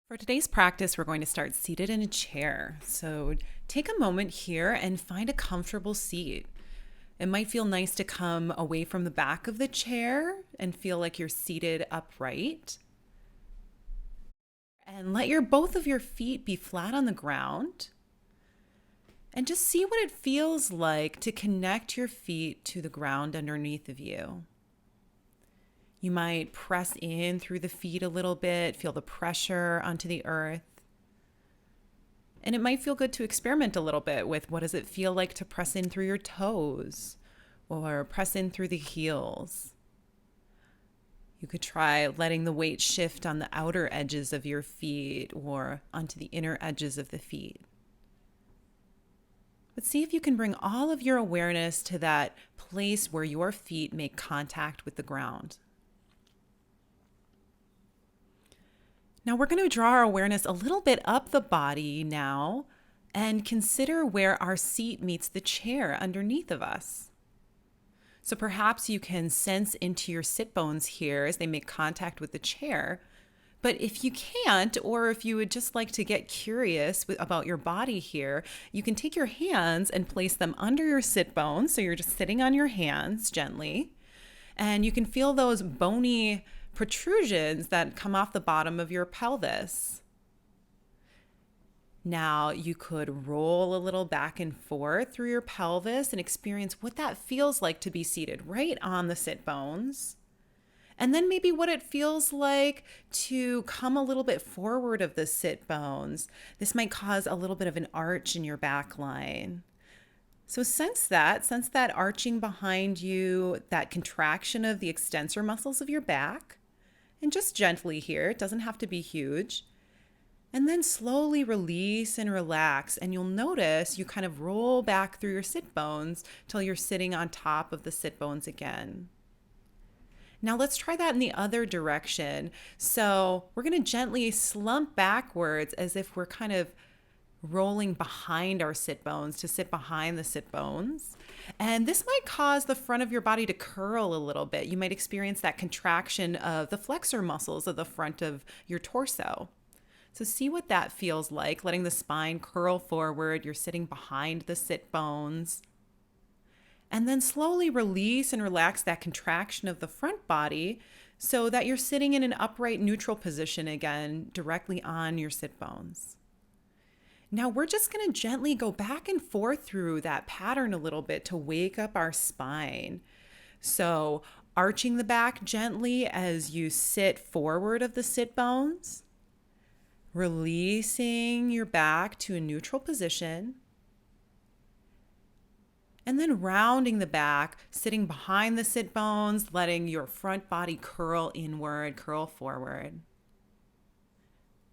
For today's practice, we're going to start seated in a chair. So take a moment here and find a comfortable seat. It might feel nice to come away from the back of the chair and feel like you're seated upright. And let both of your feet be flat on the ground. And just see what it feels like to connect your feet to the ground underneath of you. You might press in through the feet a little bit, feel the pressure onto the earth. And it might feel good to experiment a little bit with what does it feel like to press in through your toes or press in through the heels. You could try letting the weight shift on the outer edges of your feet or onto the inner edges of the feet. But see if you can bring all of your awareness to that place where your feet make contact with the ground. Now we're going to draw our awareness a little bit up the body now and consider where our seat meets the chair underneath of us. So perhaps you can sense into your sit bones here as they make contact with the chair. But if you can't, or if you would just like to get curious about your body here, you can take your hands and place them under your sit bones. So you're just sitting on your hands gently. And you can feel those bony protrusions that come off the bottom of your pelvis. Now you could roll a little back and forth through your pelvis and experience what that feels like to be seated right on the sit bones. And then maybe what it feels like to come a little bit forward of the sit bones. This might cause a little bit of an arch in your back line. So sense that arching behind you, that contraction of the extensor muscles of your back. And just gently here, it doesn't have to be huge. And then slowly release and relax. And you'll notice you kind of roll back through your sit bones till you're sitting on top of the sit bones again. Now let's try that in the other direction. So we're going to gently slump backwards as if we're kind of rolling behind our sit bones to sit behind the sit bones. And this might cause the front of your body to curl a little bit. You might experience that contraction of the flexor muscles of the front of your torso. So see what that feels like, letting the spine curl forward. You're sitting behind the sit bones. And then slowly release and relax that contraction of the front body so that you're sitting in an upright neutral position again, directly on your sit bones. Now we're just going to gently go back and forth through that pattern a little bit to wake up our spine. So arching the back gently as you sit forward of the sit bones, releasing your back to a neutral position, and then rounding the back, sitting behind the sit bones, letting your front body curl inward, curl forward.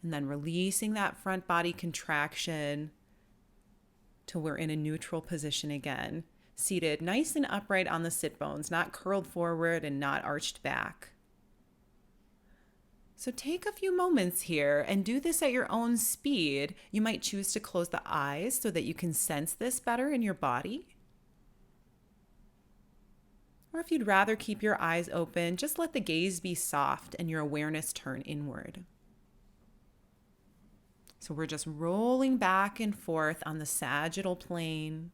And then releasing that front body contraction till we're in a neutral position again. Seated nice and upright on the sit bones, not curled forward and not arched back. So take a few moments here and do this at your own speed. You might choose to close the eyes so that you can sense this better in your body. Or if you'd rather keep your eyes open, just let the gaze be soft and your awareness turn inward. So we're just rolling back and forth on the sagittal plane,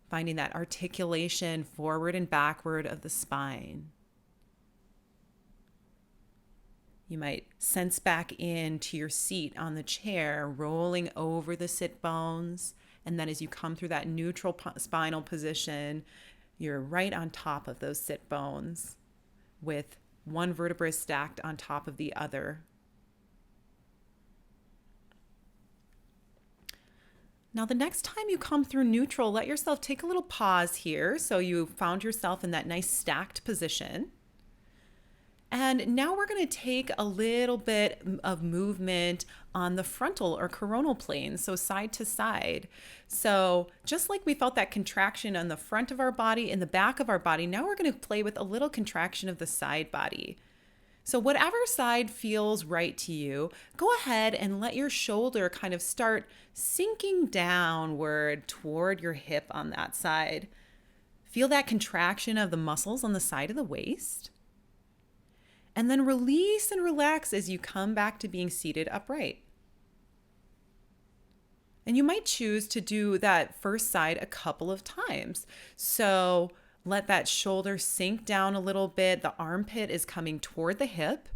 finding that articulation forward and backward of the spine. You might sense back into your seat on the chair, rolling over the sit bones. And then as you come through that neutral spinal position, you're right on top of those sit bones with one vertebra stacked on top of the other. Now, the next time you come through neutral, let yourself take a little pause here. So you found yourself in that nice stacked position. And now we're going to take a little bit of movement on the frontal or coronal plane, so side to side. So just like we felt that contraction on the front of our body, in the back of our body, now we're going to play with a little contraction of the side body. So whatever side feels right to you, go ahead and let your shoulder kind of start sinking downward toward your hip on that side. Feel that contraction of the muscles on the side of the waist. And then release and relax as you come back to being seated upright. And you might choose to do that first side a couple of times. So let that shoulder sink down a little bit. The armpit is coming toward the hip.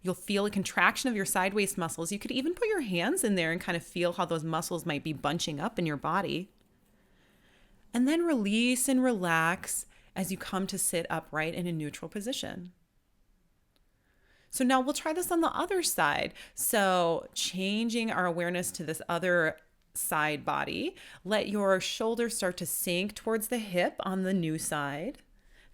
You'll feel a contraction of your side waist muscles. You could even put your hands in there and kind of feel how those muscles might be bunching up in your body. And then release and relax as you come to sit upright in a neutral position. So now we'll try this on the other side. So changing our awareness to this other side body, let your shoulders start to sink towards the hip on the new side.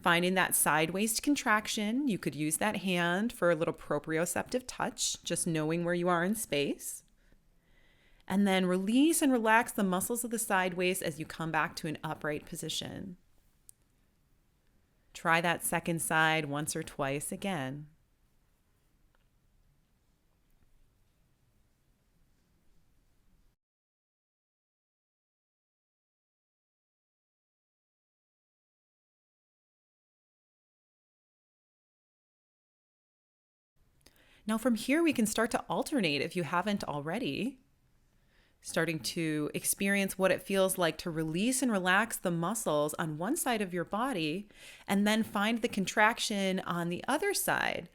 Finding that side waist contraction, you could use that hand for a little proprioceptive touch, just knowing where you are in space. And then release and relax the muscles of the side waist as you come back to an upright position. Try that second side once or twice again. Now from here, we can start to alternate if you haven't already. Starting to experience what it feels like to release and relax the muscles on one side of your body, and then find the contraction on the other side.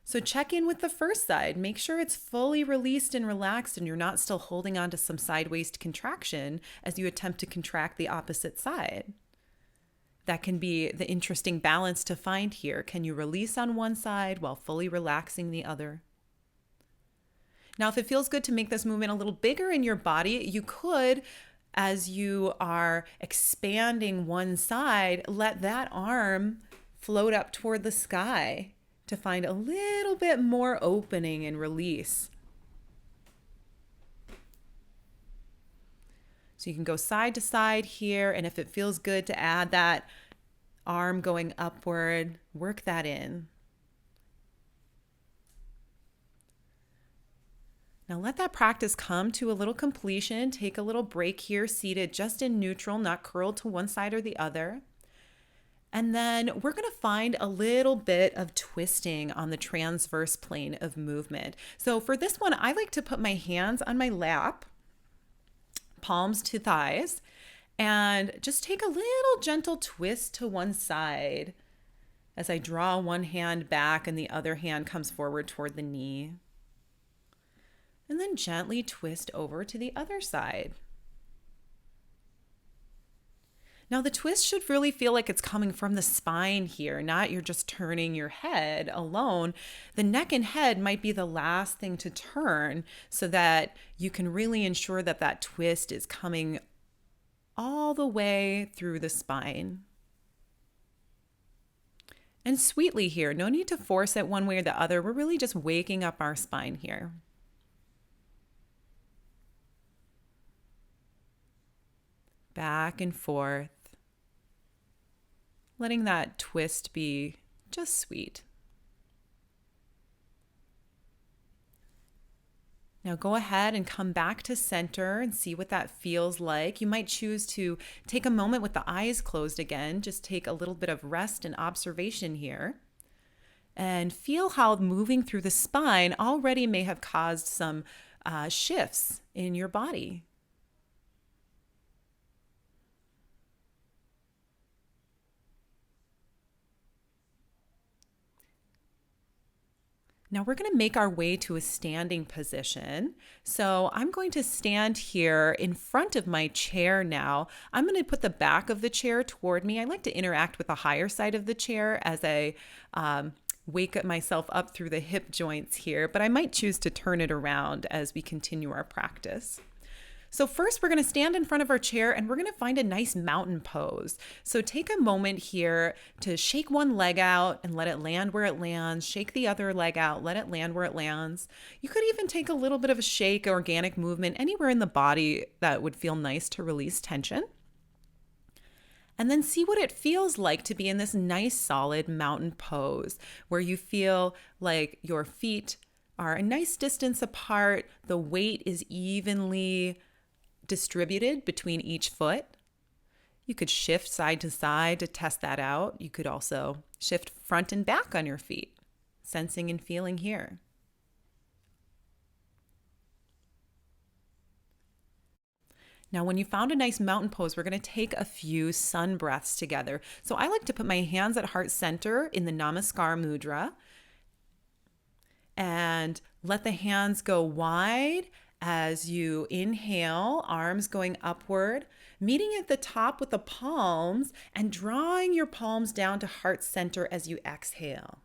So check in with the first side. Make sure it's fully released and relaxed and you're not still holding on to some side waist contraction as you attempt to contract the opposite side. That can be the interesting balance to find here. Can you release on one side while fully relaxing the other? Now, if it feels good to make this movement a little bigger in your body, you could, as you are expanding one side, let that arm float up toward the sky to find a little bit more opening and release. So you can go side to side here, and if it feels good to add that arm going upward, work that in. Now let that practice come to a little completion. Take a little break here, seated just in neutral, not curled to one side or the other. And then we're going to find a little bit of twisting on the transverse plane of movement. So for this one, I like to put my hands on my lap, palms to thighs, and just take a little gentle twist to one side as I draw one hand back and the other hand comes forward toward the knee. And then gently twist over to the other side. Now the twist should really feel like it's coming from the spine here, not you're just turning your head alone. The neck and head might be the last thing to turn so that you can really ensure that that twist is coming all the way through the spine. And sweetly here, no need to force it one way or the other. We're really just waking up our spine here. Back and forth, letting that twist be just sweet. Now go ahead and come back to center and see what that feels like. You might choose to take a moment with the eyes closed again. Just take a little bit of rest and observation here. And feel how moving through the spine already may have caused some shifts in your body. Now we're going to make our way to a standing position. So I'm going to stand here in front of my chair now. I'm going to put the back of the chair toward me. I like to interact with the higher side of the chair as I wake myself up through the hip joints here, but I might choose to turn it around as we continue our practice. So first we're going to stand in front of our chair and we're going to find a nice mountain pose. So take a moment here to shake one leg out and let it land where it lands. Shake the other leg out, let it land where it lands. You could even take a little bit of a shake, organic movement anywhere in the body that would feel nice to release tension. And then see what it feels like to be in this nice solid mountain pose where you feel like your feet are a nice distance apart. The weight is evenly distributed between each foot. You could shift side to side to test that out. You could also shift front and back on your feet. sensing and feeling here. Now, when you found a nice mountain pose, we're going to take a few sun breaths together. So I like to put my hands at heart center in the Namaskar mudra and let the hands go wide as you inhale, arms going upward, meeting at the top with the palms and drawing your palms down to heart center as you exhale.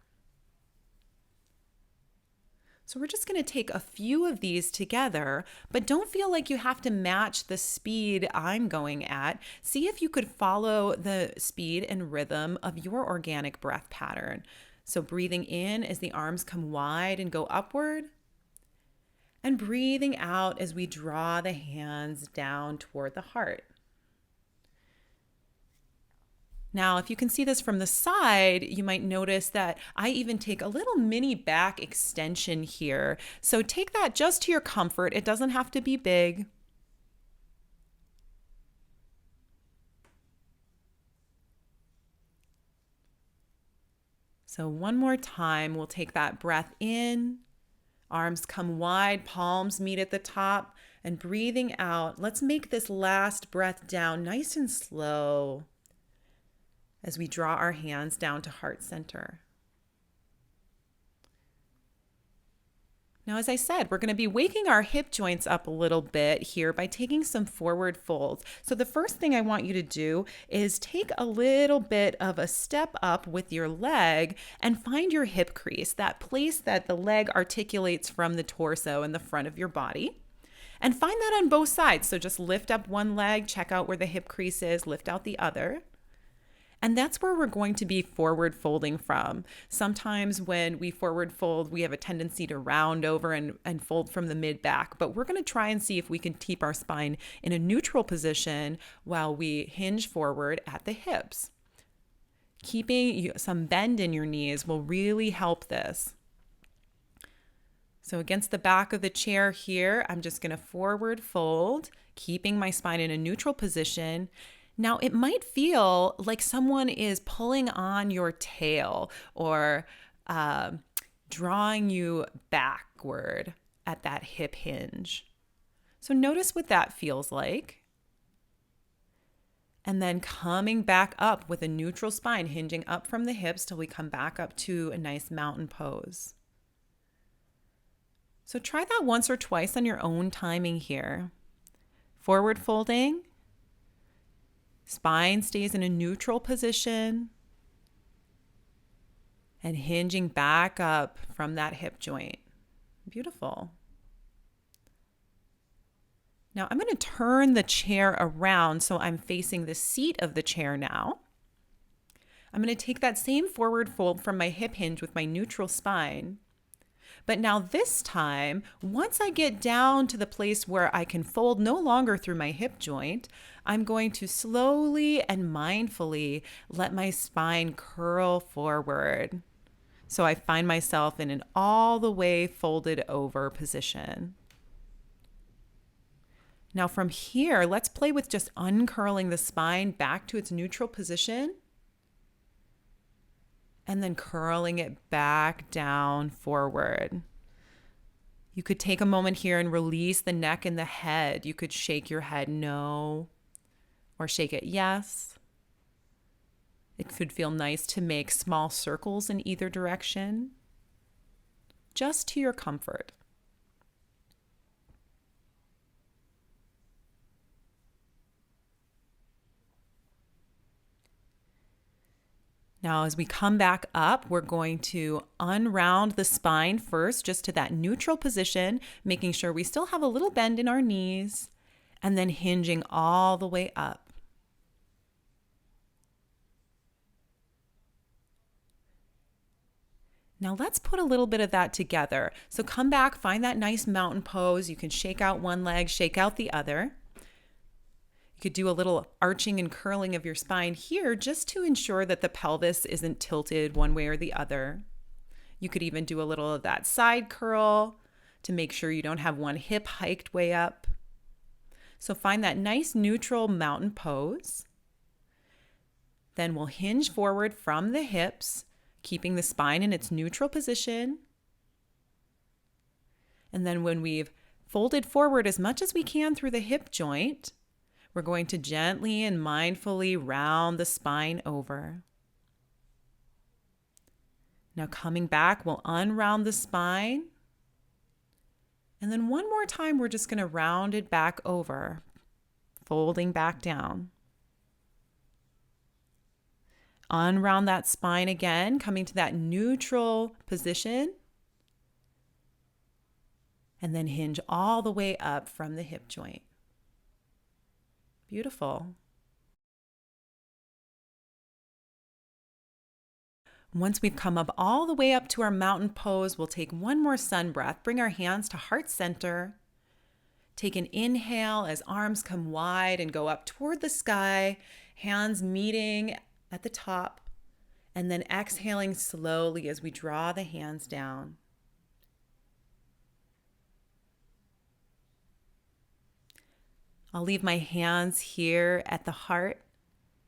So we're just going to take a few of these together, but don't feel like you have to match the speed I'm going at. See if you could follow the speed and rhythm of your organic breath pattern. So breathing in as the arms come wide and go upward, and breathing out as we draw the hands down toward the heart. Now, if you can see this from the side, you might notice that I even take a little mini back extension here. So take that just to your comfort. It doesn't have to be big. So one more time, we'll take that breath in. Arms come wide, palms meet at the top, and breathing out. Let's make this last breath down nice and slow as we draw our hands down to heart center. Now, as I said, we're going to be waking our hip joints up a little bit here by taking some forward folds. So the first thing I want you to do is take a little bit of a step up with your leg and find your hip crease, that place that the leg articulates from the torso and the front of your body. And find that on both sides. So just lift up one leg, check out where the hip crease is, lift out the other. And that's where we're going to be forward folding from. Sometimes when we forward fold, we have a tendency to round over and fold from the mid back, but we're going to try and see if we can keep our spine in a neutral position while we hinge forward at the hips. Keeping some bend in your knees will really help this. So against the back of the chair here, I'm just going to forward fold, keeping my spine in a neutral position. Now, it might feel like someone is pulling on your tail or drawing you backward at that hip hinge. So notice what that feels like. And then coming back up with a neutral spine, hinging up from the hips till we come back up to a nice mountain pose. So try that once or twice on your own timing here. Forward folding. Spine stays in a neutral position and hinging back up from that hip joint. Beautiful. Now I'm going to turn the chair around so I'm facing the seat of the chair now. I'm going to take that same forward fold from my hip hinge with my neutral spine. But now this time, once I get down to the place where I can fold no longer through my hip joint, I'm going to slowly and mindfully let my spine curl forward. So I find myself in an all the way folded over position. Now from here, let's play with just uncurling the spine back to its neutral position. And then curling it back down forward. You could take a moment here and release the neck and the head. You could shake your head no, or shake it yes. It could feel nice to make small circles in either direction, just to your comfort. Now, as we come back up, we're going to unround the spine first, just to that neutral position, making sure we still have a little bend in our knees, and then hinging all the way up. Now let's put a little bit of that together. So come back, find that nice mountain pose. You can shake out one leg, shake out the other. You could do a little arching and curling of your spine here just to ensure that the pelvis isn't tilted one way or the other. You could even do a little of that side curl to make sure you don't have one hip hiked way up. So find that nice neutral mountain pose. Then we'll hinge forward from the hips, keeping the spine in its neutral position. And then when we've folded forward as much as we can through the hip joint, we're going to gently and mindfully round the spine over. Now coming back, we'll unround the spine. And then one more time, we're just going to round it back over, folding back down. Unround that spine again, coming to that neutral position. And then hinge all the way up from the hip joint. Beautiful. Once we've come up all the way up to our mountain pose, we'll take one more sun breath. Bring our hands to heart center. Take an inhale as arms come wide and go up toward the sky, hands meeting at the top, and then exhaling slowly as we draw the hands down. I'll leave my hands here at the heart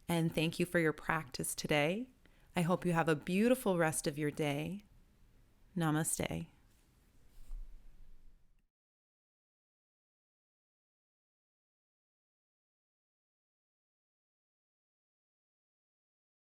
and thank you for your practice today. I hope you have a beautiful rest of your day. Namaste.